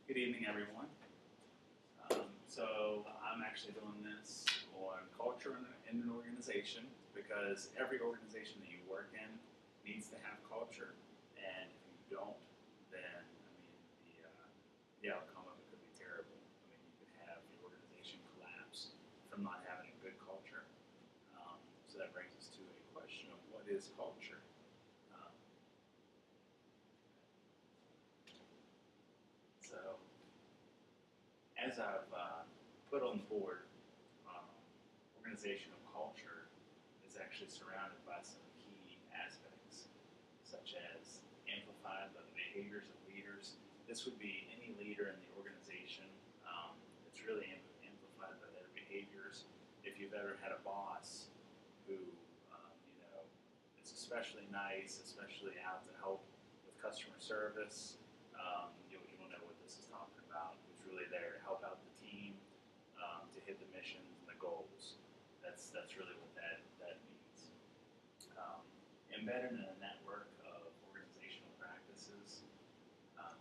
Good evening, everyone. So I'm actually doing this on culture in an organization because every organization that you work in needs to have culture, and if you don't, then the outcome of it could be terrible. You could have the organization collapse from not having a good culture. So that brings us to a question of what is culture. Um, so as I've put on the board, um, organizational culture is actually surrounded by some key aspects, such as amplified by the behaviors of leaders. This would be any leader in the organization. It's really amplified by their behaviors. If you've ever had a boss who, is especially nice, especially out to help with customer service, you'll know what this is talking about. Who's really there to help out the team, to hit the missions and the goals. That's really what that means. Embedded in a network of organizational practices. Um,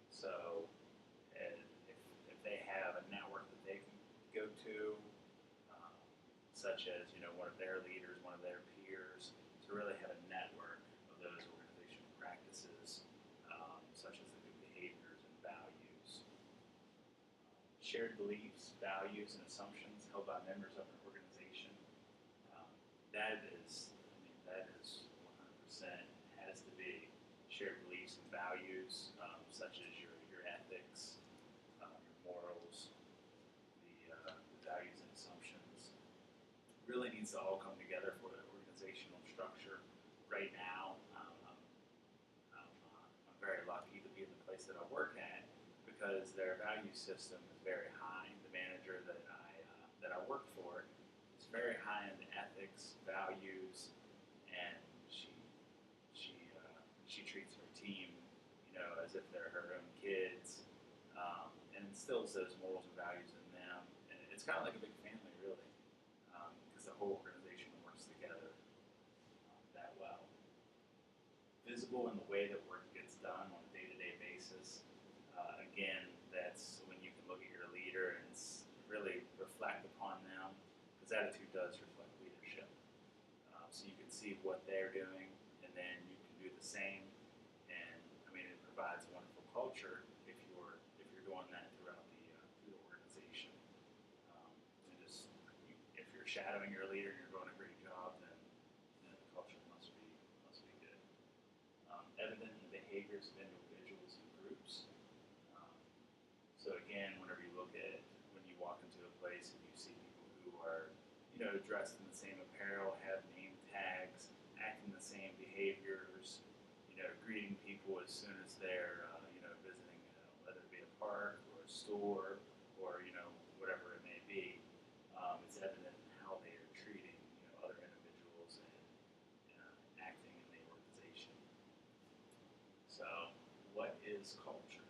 so if they have a network that they can go to, um, such as one of their leaders, one of their peers, to really have a network of those organizational practices, such as the good behaviors and values. Shared beliefs, values, and assumptions held by members of an organization. Um, that is 100% has to be shared beliefs and values, such as your ethics, your morals, the values and assumptions. Really needs to all come together for the organizational structure. Right now, I'm very lucky to be in the place that I work at because their value system is very high. The manager that I work for is very high in the ethics, values, and she treats her team, as if they're her own kids, and instills those morals and values in them. And it's kind of like a big family, really, because the whole organization works together that well. Visible in the way that work gets done on a day-to-day basis. Again, that's when you can look at your leader and really reflect upon them, because attitude does reflect leadership. So you can see what they're doing, and then you can do the same. And it provides a wonderful culture if you're doing that throughout through the organization. If you're shadowing your leader and you're doing a great job, then the culture must be good. Evident in the behaviors of individuals and groups. Um, so again, whenever you look at when you walk into a place and you see people who are dressed in the same apparel, have name tags, acting the same behaviors, greeting people as soon as they're visiting, whether it be a park or a store or whatever it may be. It's evident in how they are treating other individuals and acting in the organization. So, what is culture?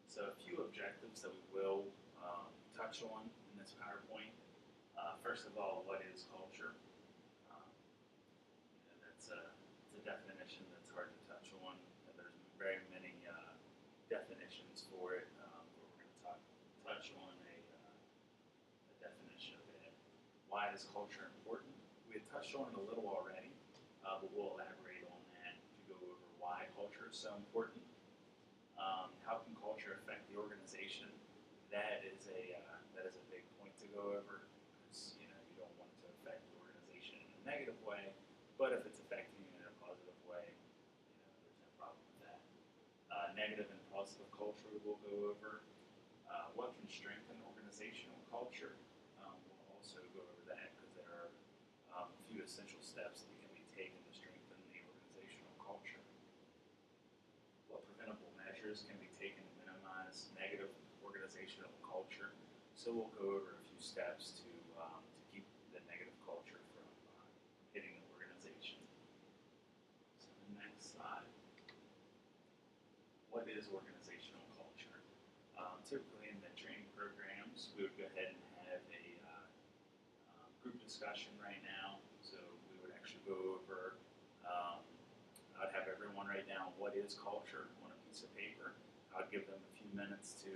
So, a few objectives that we will touch on in this PowerPoint. First of all, what is culture? That's a definition that's hard to touch on. There's very many definitions for it. We're going to touch on a definition of it. Why is culture important? We had touched on it a little already, but we'll elaborate on that to go over why culture is so important. How can culture affect the organization? That is a big point to go over, because you don't want it to affect the organization in a negative way, but if it's affecting you in a positive way, there's no problem with that. Negative and positive culture we'll go over. What can strengthen organizational culture? We'll also go over that, because there are a few essential steps that can be taken to strengthen the organizational culture. What preventable measures can be taken to minimize negative organizational culture? So we'll go over a few steps to keep the negative culture from hitting the organization. So the next slide. What is organizational culture? Typically in the training programs, we would go ahead and have a group discussion right now. So we would actually go over, I'd have everyone write down what is culture on a piece of paper. I'll give them a few minutes to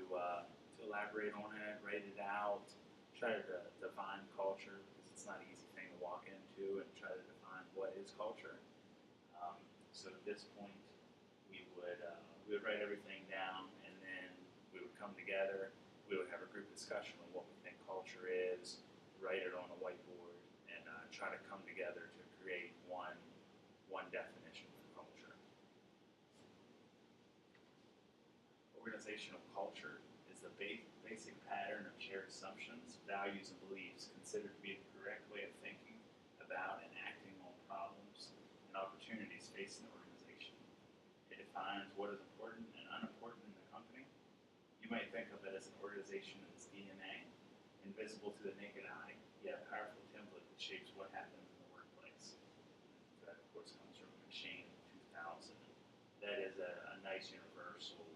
elaborate on it, write it out, try to define culture, because it's not an easy thing to walk into and try to define what is culture. So at this point, we would write everything down, and then we would come together. We would have a group discussion on what we think culture is, write it on a whiteboard, and try to come together to create one definition for culture. Organizational culture is the basic pattern of shared assumptions, values, and beliefs considered to be the correct way of thinking about and acting on problems and opportunities facing the organization. It defines what is important and unimportant in the company. You might think of it as an organization and its DNA, invisible to the naked eye, yet a powerful template that shapes what happens in the workplace. That, of course, comes from McShane 2000. That is a nice universal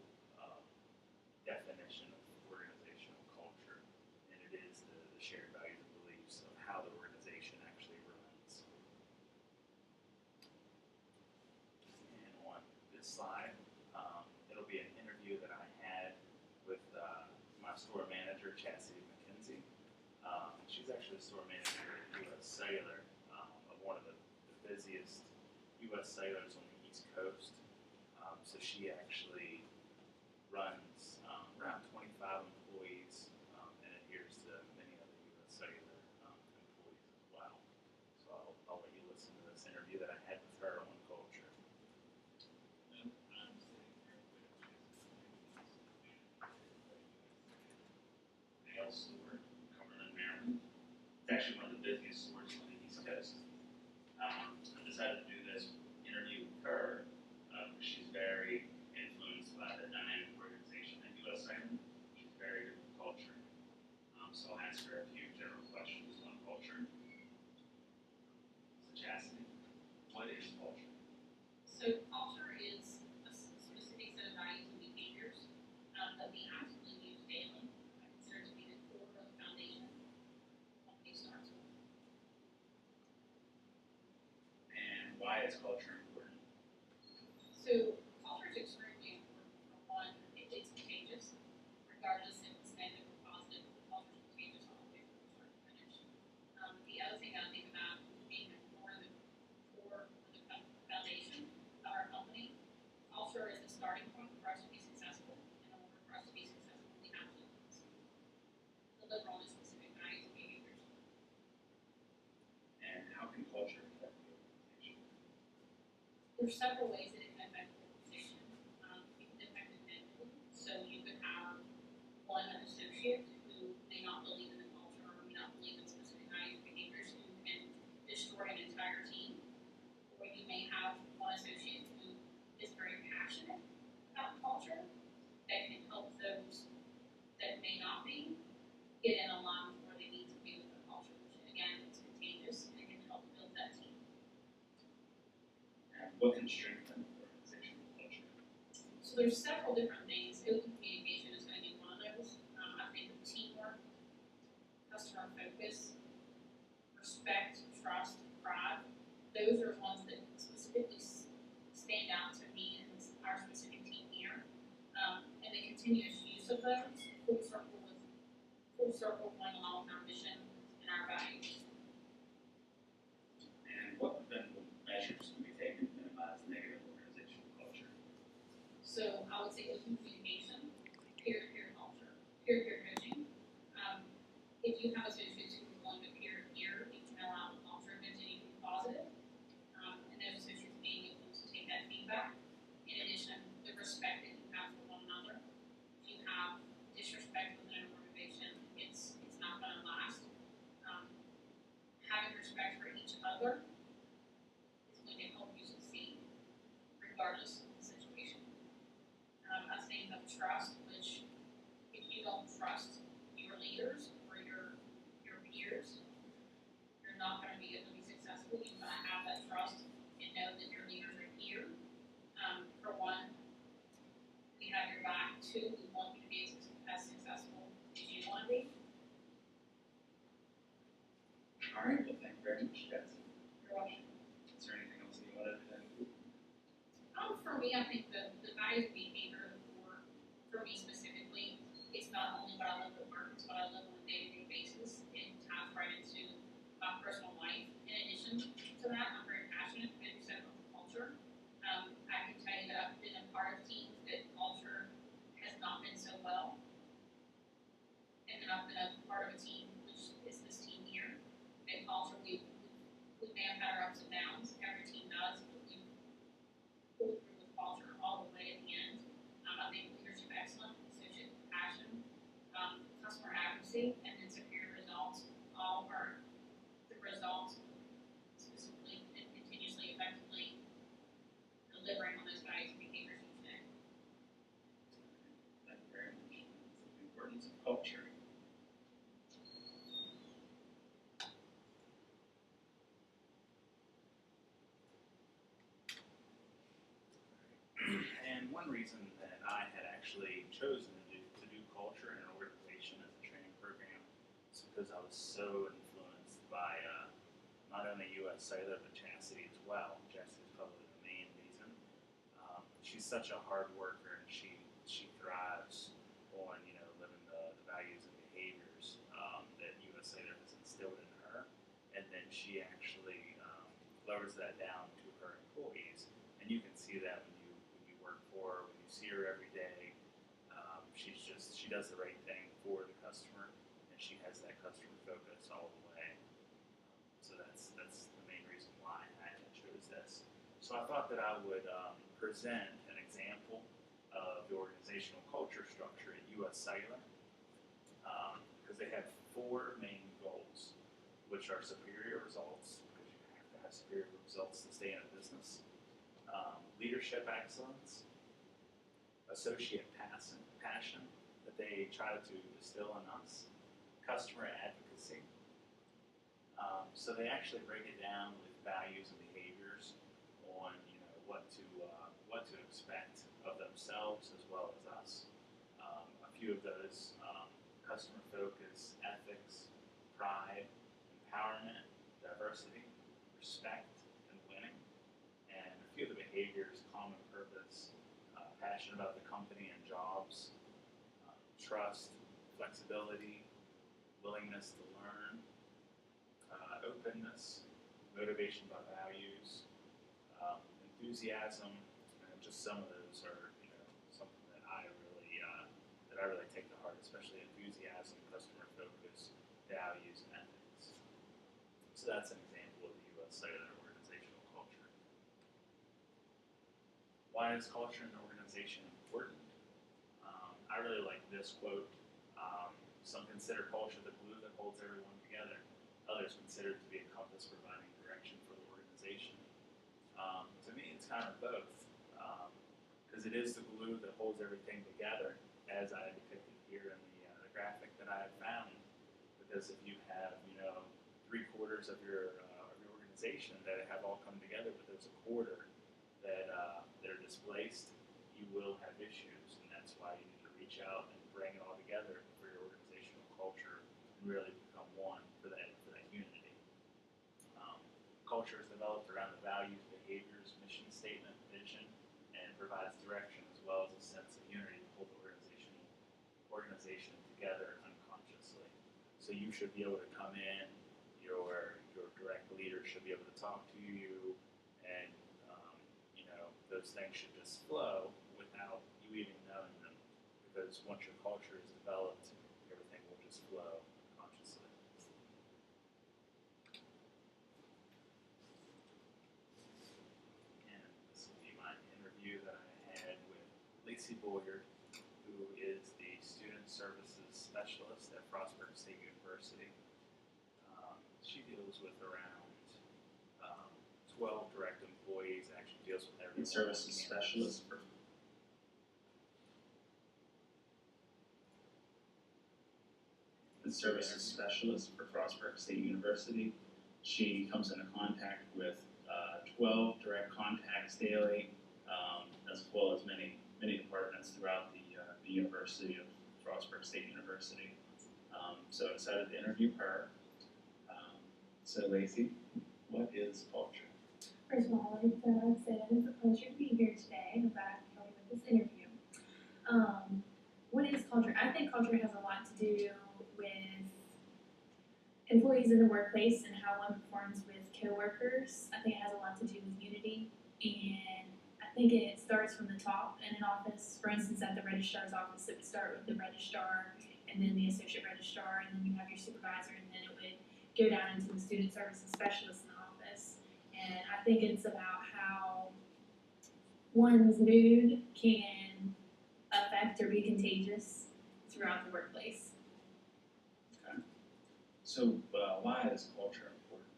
definition of organizational culture, and it is the shared values and beliefs of how the organization actually runs. And on this slide, it'll be an interview that I had with my store manager, Chastity McKenzie. She's actually the store manager at U.S. Cellular, of one of the busiest U.S. cellulars on the East Coast. So she actually runs around 25 employees and adheres to many other U.S. Cellular employees as well. So I'll let you listen to this interview that I had with her on culture. Nail store, Cumberland, Maryland. It's actually one of the busiest stores on the East Coast. I decided to do this interview with her. She's very influenced by the dynamic organization at U.S. Cellular. She's very good with culture. So I'll ask her a few general questions on culture. So Chastity, what is culture? So culture is a specific set of values and behaviors that we actively use daily. I consider it to be the core of the foundation the company starts with. And why is culture important? So culture is extremely important. For one, it's contagious. Regardless if it's negative or positive, culture is contagious all the way from start to finish. The other thing I think about being the core of the foundation of our company, culture is the starting point for us to be successful. In order for us to be successful, we have to deliver on the specific values and behaviors. And how can culture affect the organization? There's several ways that it can affect the organization. It can affect it negatively. So you could have one associate who may not believe in the culture or may not believe in specific values and behaviors who can destroy an entire team. Or you may have one associate who is very passionate about culture that can help those that may not be get in alignment with where they need to be with the culture, which again is contagious and it can help build that team. And what can strengthen organizational culture? So there's several different things. Open communication is going to be one of those. I think teamwork, customer focus, respect, trust, pride. Those are ones that specifically stand out to me and our specific team here. And the continuous use of those full circle going along with our mission and our values. And what preventable measures can be taken to minimize negative organizational culture? So I would say open communication, peer-to-peer culture, peer-to-peer coaching. If you have associates who are willing to peer-to-peer, you can allow the culture to continue to be positive. And those associates being able to take that feedback. In addition, the respect that you have for one another. If you have disrespect within an organization, it's not going to last. Having respect for each other is going to help you succeed, regardless of the situation. A thing of trust, which if you don't trust your leaders or your peers, you're not going to be able to be successful. You've got to have that trust and know that your leaders are here. For one, we have your back. Two, we want you to be as successful as you want to be. All right, well, thank you very much, Chastity. You're welcome. Is there anything else that you wanted to do? For me, I think that values and behavior for me specifically, it's not only what I live at work, it's what I live on a day-to-day basis. It ties right into my personal life. In addition to that, I'm very passionate, as you said, about the culture. I can tell you that I've been a part of teams that culture has not been so well. And then I've been a part of a team, which is this team here. And culture, we may have had our ups and downs. Every team does, but we pull through with culture all the way at the end. I think leadership excellence, associate passion, customer advocacy, and then superior results. All are the results specifically and continuously effectively delivering on those values and behaviors each day. Thank you very much. That's the importance of culture. And one reason that I had actually chosen to do culture and organization as a training program is because I was so influenced by not only U.S. Cellular but Chastity as well. Chastity is probably the main reason. She's such a hard worker, and she thrives on living the values and behaviors that U.S. Cellular has instilled in her, and then she actually lowers that down to her employees, and you can see that when you work for her, when you see her every day. She does the right thing for the customer, and she has that customer focus all the way. So that's the main reason why I chose this. So I thought that I would present an example of the organizational culture structure at U.S. Cellular, because they have 4 main goals, which are superior results, because you have to have superior results to stay in a business, leadership excellence, associate passion that they try to instill in us, customer advocacy. So they actually break it down with values and behaviors on what to expect of themselves as well as us. A few of those: customer focus, ethics, pride, empowerment, diversity, respect, and winning. And a few of the behaviors: common purpose, passion about the company and jobs, trust, flexibility, willingness to learn, openness, motivation by values, enthusiasm, and just some of those are something that I really take to heart, especially enthusiasm, customer focus, values, and ethics. So that's an example of the U.S. Cellular organizational culture. Why is culture in an organization important? I really like this quote. Some consider culture the glue that holds everyone together. Others consider it to be a compass providing direction for the organization. To me, it's kind of both, because it is the glue that holds everything together, as I depicted here in the graphic that I have found. Because if you have, 3/4 of your organization that have all come together, but there's a quarter that are displaced, you will have issues, and that's why you need to reach out and bring it all together for your organizational culture and really become one for that unity. Culture is developed around the values, behaviors, mission statement, vision, and provides direction as well as a sense of unity to hold the organization together unconsciously. So you should be able to come in, your direct leader should be able to talk to you, and those things should just flow without you even knowing them, because once your culture is developed, everything will just flow consciously. And this will be my interview that I had with Lacey Boyer, who is the Student Services Specialist at Frostburg State University. She deals with around 12 direct employees, and actually deals with every services specialist for the services specialist for Frostburg State University. She comes into contact with 12 direct contacts daily, as well as many departments throughout the University of Frostburg State University. So I decided to interview her. So Lacey, what is culture? First of all, I'd like to say that it's a pleasure to be here today. I'm glad to help with this interview. culture has a lot to do with employees in the workplace and how one performs with coworkers. I think it has a lot to do with unity, and I think it starts from the top in an office. For instance, at the registrar's office, it would start with the registrar, and then the associate registrar, and then you have your supervisor, and then it would go down into the student services specialist in the office. And I think it's about how one's mood can affect or be contagious throughout the workplace. So why is culture important?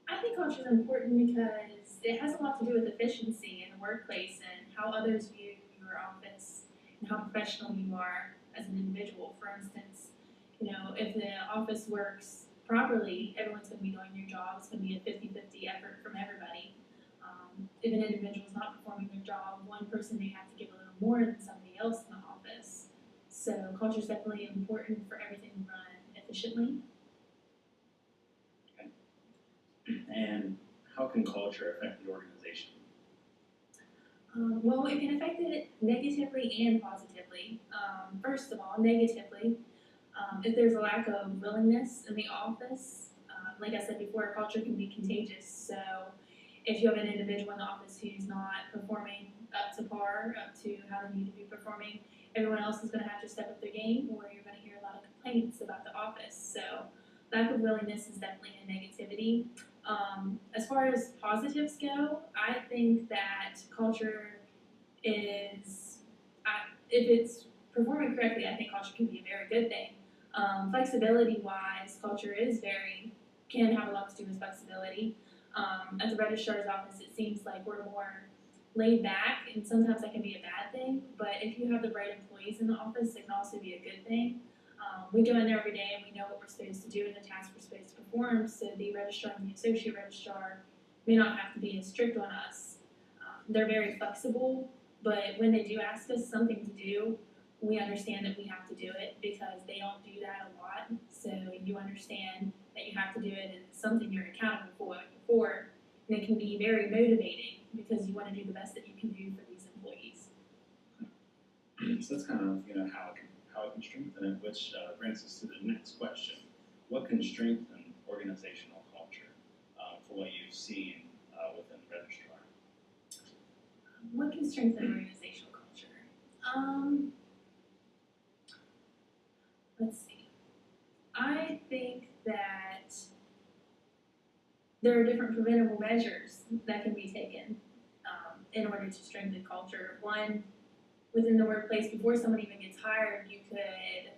I think culture is important because it has a lot to do with efficiency in the workplace and how others view your office and how professional you are as an individual. For instance, if the office works properly, everyone's going to be doing their job. It's going to be a 50-50 effort from everybody. If an individual is not performing their job, one person may have to give a little more than somebody else in the office. So culture is definitely important for everything to run efficiently. Okay. And how can culture affect the organization? Well, it can affect it negatively and positively. First of all, negatively, if there's a lack of willingness in the office, like I said before, culture can be contagious. So if you have an individual in the office who's not performing up to par, up to how they need to be performing, everyone else is going to have to step up their game, or you're going to hear a lot of complaints about the office. So lack of willingness is definitely a negativity. As far as positives go, I think that culture is, if it's performing correctly, I think culture can be a very good thing. Flexibility-wise, culture can have a lot to do with flexibility. At the registrar's office, it seems like we're more laid back, and sometimes that can be a bad thing, but if you have the right employees in the office, it can also be a good thing. We go in there every day and we know what we're supposed to do and the tasks we're supposed to perform, so the registrar and the associate registrar may not have to be as strict on us. They're very flexible, but when they do ask us something to do, we understand that we have to do it because they don't do that a lot, so you understand that you have to do it and it's something you're accountable for, and it can be very motivating because you want to do the best that you can do for these employees. So that's kind of how it can strengthen it, which brings us to the next question. What can strengthen organizational culture for what you've seen within Registrar? What can strengthen organizational culture? Let's see. I think that there are different preventable measures that can be taken in order to strengthen culture. One, within the workplace, before someone even gets hired, you could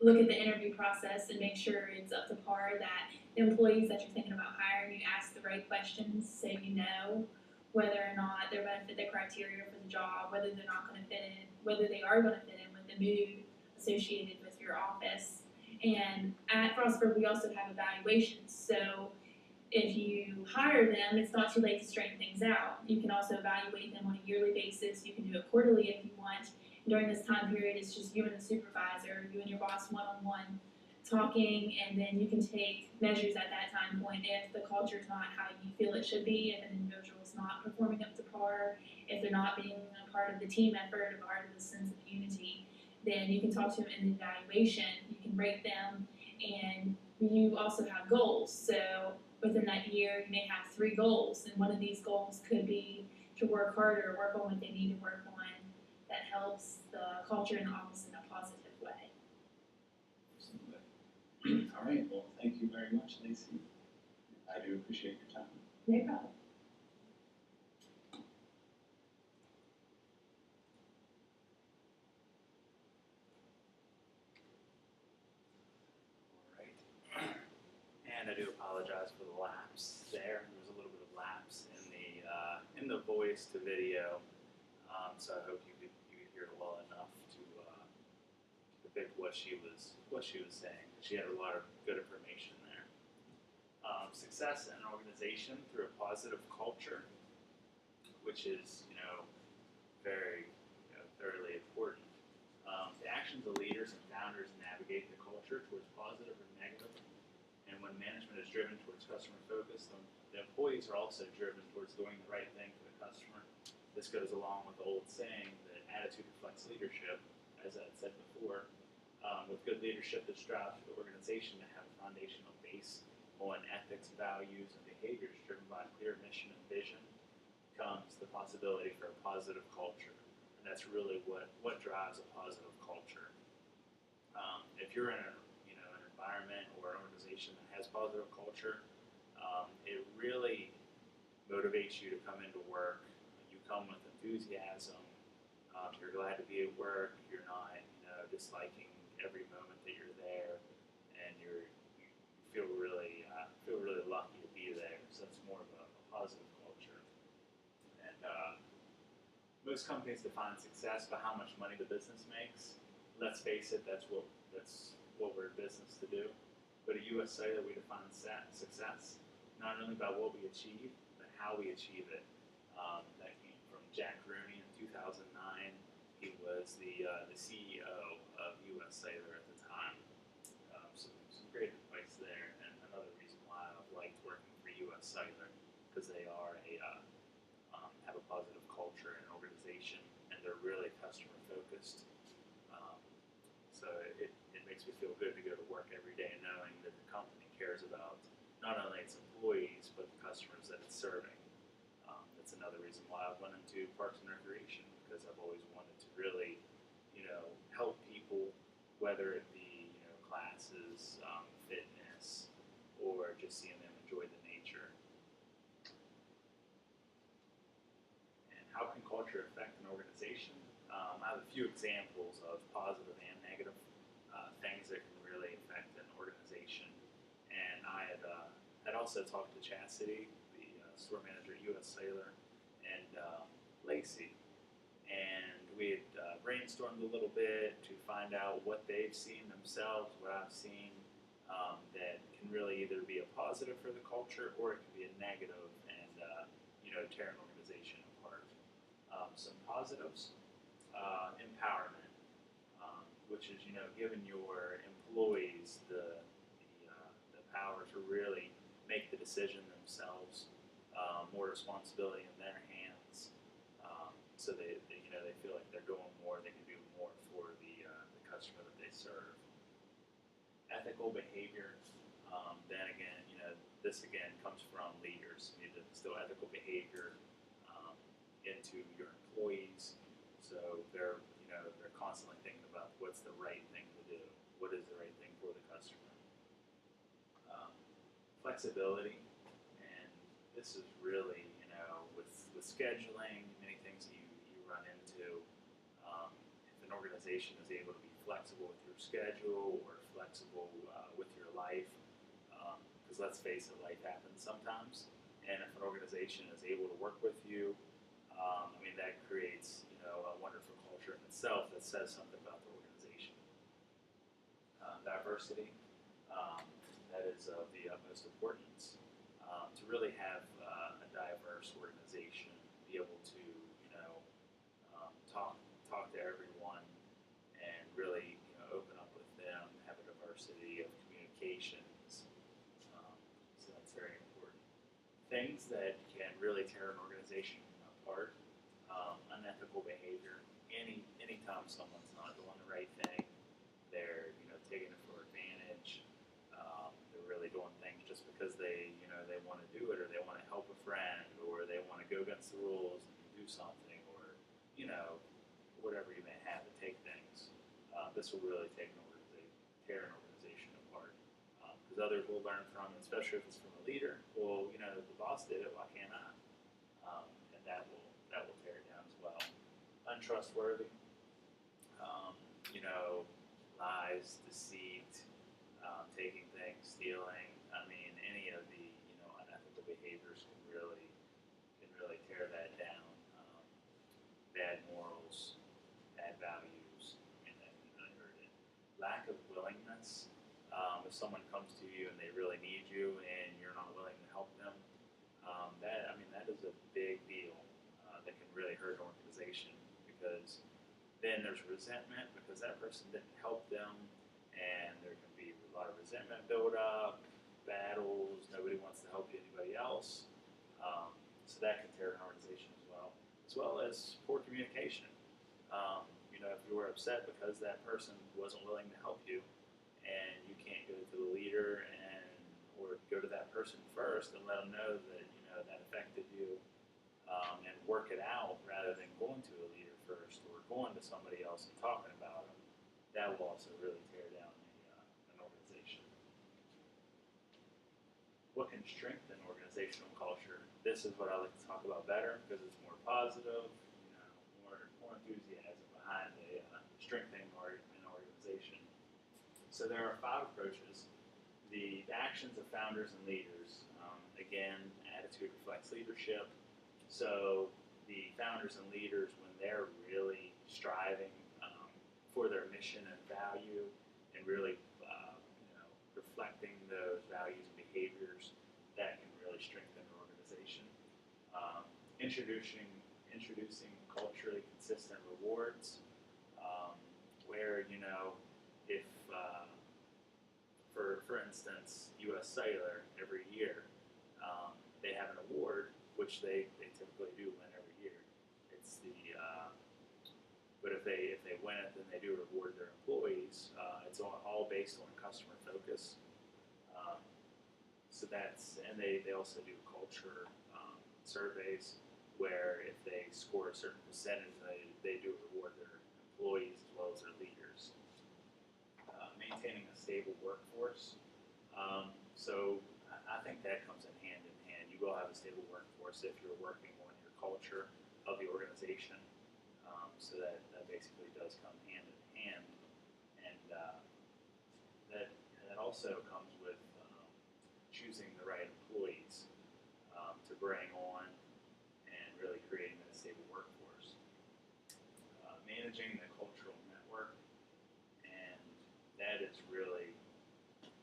look at the interview process and make sure it's up to par, that the employees that you're thinking about hiring, you ask the right questions so you know whether or not they're going to fit the criteria for the job, whether they're not going to fit in, whether they are going to fit in with the mood associated with your office. And at Frostburg, we also have evaluations. So if you hire them, it's not too late to straighten things out. You can also evaluate them on a yearly basis. You can do it quarterly if you want. During this time period, it's just you and the supervisor, you and your boss one-on-one talking, and then you can take measures at that time point if the culture is not how you feel it should be, if an individual is not performing up to par, if they're not being a part of the team effort, a part of the sense of unity, then you can talk to them in the evaluation. You can rate them, and you also have goals. So within that year, you may have 3 goals, and one of these goals could be to work harder, work on what they need to work on that helps the culture in the office in a positive way. Absolutely. All right, well, thank you very much, Lacey. I do appreciate your time. No problem. All right. And I do apologize for the lapse there. There was a little bit of lapse in the voice to video, so I hope you could hear it well enough to depict what she was saying. She had a lot of good information there. Success in an organization through a positive culture, which is very thoroughly important. The actions of leaders and founders navigate the culture towards positive or negative. And when management is driven towards customer focus, the employees are also driven towards doing the right thing for the customer. This goes along with the old saying that attitude reflects leadership. as I said before, with good leadership that strives for the organization to have a foundational base on ethics, values, and behaviors driven by a clear mission and vision, comes the possibility for a positive culture. And that's really what drives a positive culture. If you're in an environment or an organization that has positive culture, it really motivates you to come into work. You come with enthusiasm. You're glad to be at work. You're not, disliking every moment that you're there, and you feel really lucky to be there. So it's more of a positive culture. And most companies define success by how much money the business makes. Let's face it, that's what we're in business to do. But at US Cellular, we define success not only by what we achieve, but how we achieve it. That came from Jack Rooney in 2009. He was the CEO of US Cellular at the time. Some great advice there, and another reason why I've liked working for US Cellular, because they are have a positive culture and organization, and they're really customer focused. So it makes me feel good to go to work every day knowing that the company cares about not only its employees, but the customers that it's serving. That's another reason why I went into Parks and Recreation, because I've always wanted to really, help people, whether it be, classes, fitness, or just seeing them enjoy the nature. And how can culture affect an organization? I have a few examples of positive and negative things that can really affect an organization. And I had also talked to Chastity, the store manager at US Cellular, and Lacey. And we had brainstormed a little bit to find out what they've seen themselves, what I've seen, that can really either be a positive for the culture or it can be a negative and, tear an organization apart. Some positives, empowerment, which is, giving your employees the power to really make the decision themselves, more responsibility in their hands, so they feel like they're doing more, they can do more for the customer that they serve. Ethical behavior, then again, this again comes from leaders. You need to instill ethical behavior into your employees, so they're constantly thinking about what's the right thing to do, what is the right thing for the customer. Flexibility, and this is really, with scheduling, many things you run into. If an organization is able to be flexible with your schedule or flexible with your life, because let's face it, life happens sometimes, and if an organization is able to work with you, that creates, a wonderful culture in itself that says something about the organization. Diversity, that is of the utmost importance. To really have a diverse organization, be able to, talk to everyone, and really, open up with them, have a diversity of communications. So that's very important. Things that can really tear an organization apart, unethical behavior. Anytime someone's not doing the right thing, they're, taking it for advantage. They're really doing things just because they want to do it, or they want to help a friend, or they want to go against the rules and do something, or, whatever you may have to take things. This will really tear an organization apart. Because others will learn from it, especially if it's from a leader. Well, the boss did it, why can't I? And that will tear it down as well. Untrustworthy, lies, deceit, taking things, stealing. Any of the unethical behaviors can really tear that down. Bad morals, bad values. I heard it. Lack of willingness. If someone comes to you and they really need you and you're not willing to help them, that is a big deal. That can really hurt an organization, because then there's resentment because that person didn't help them, and there can be a lot of resentment build up, battles, nobody wants to help anybody else. So that can tear an organization as well as poor communication. If if you're upset because that person wasn't willing to help you, and you can't go to the leader or go to that person first and let them know that that affected you, and work it out rather than going to a leader first or going to somebody else and talking about them, that will also really tear down an organization. What can strengthen organizational culture? This is what I like to talk about better because it's more positive, more enthusiasm behind strengthening an organization. So there are 5 approaches. The actions of founders and leaders. Again, attitude reflects leadership. So the founders and leaders, when they're really striving for their mission and value, and really reflecting those values and behaviors, that can really strengthen an organization. Introducing culturally consistent rewards, where if for instance, U.S. Cellular every year they have an award, which they typically do win every year. It's but if they win it, then they do reward their employees. It's all based on customer focus. So and they also do culture surveys where if they score a certain percentage, they do reward their employees as well as their leaders. Maintaining a stable workforce. So I think that comes in hand. You will have a stable workforce if you're working on your culture of the organization. So that basically does come hand in hand, and that also comes with choosing the right employees to bring on and really creating a stable workforce. Managing the cultural network, and that is really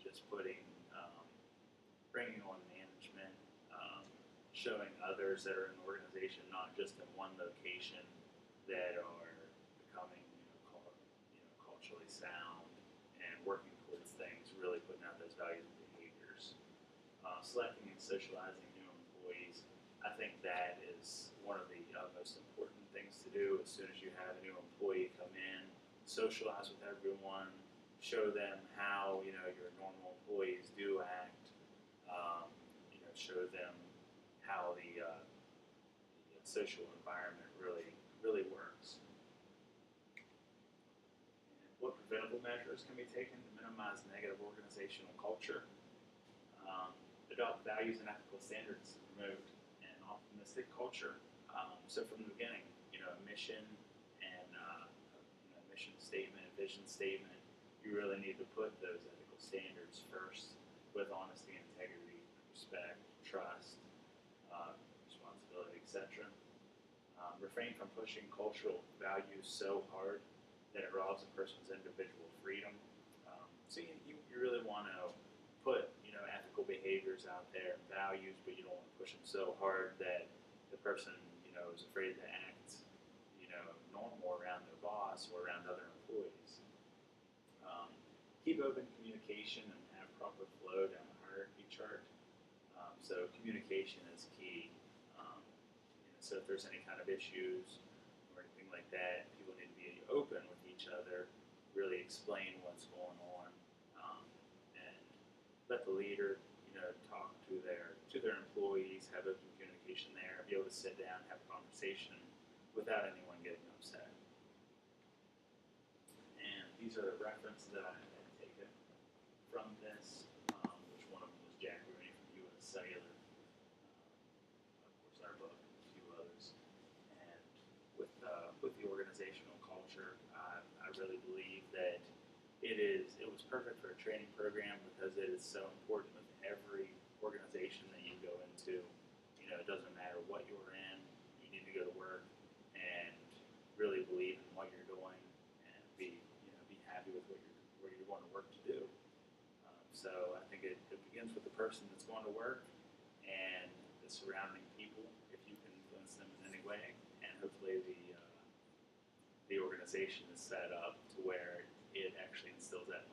just bringing on management, showing others that are in the organization, not just in one location, that are becoming culturally sound and working towards things, really putting out those values and behaviors. Selecting and socializing new employees, I think that is one of the most important things to do. As soon as you have a new employee come in, socialize with everyone, show them how your normal employees do act. Show them how the social environment really works. And what preventable measures can be taken to minimize negative organizational culture? Adopt values and ethical standards to promote an optimistic culture. So from the beginning, a mission and mission statement, vision statement, you really need to put those ethical standards first with honesty, integrity, respect, trust, responsibility, etc. Refrain from pushing cultural values so hard that it robs a person's individual freedom. So you really want to put ethical behaviors out there and values, but you don't want to push them so hard that the person is afraid to act normal around their boss or around other employees. Keep open communication and have proper flow down the hierarchy chart. So communication is key. So if there's any kind of issues or anything like that, people need to be open with each other, really explain what's going on, and let the leader, talk to their employees, have open communication there, be able to sit down, have a conversation without anyone getting upset. And these are the references that I had taken from this, which one of them was Jack Rooney from U.S. Cellular, of course our book, a few others. And with the organizational culture, I really believe that it was perfect for a training program because it is so important with every organization that you go into. It doesn't matter what you're in, you need to go to work and really believe in what you're doing and be happy with what you're going to work to do. So I think it begins with the person that's going to work and the surrounding people, if you can influence them in any way, and hopefully the organization is set up to where it actually instills that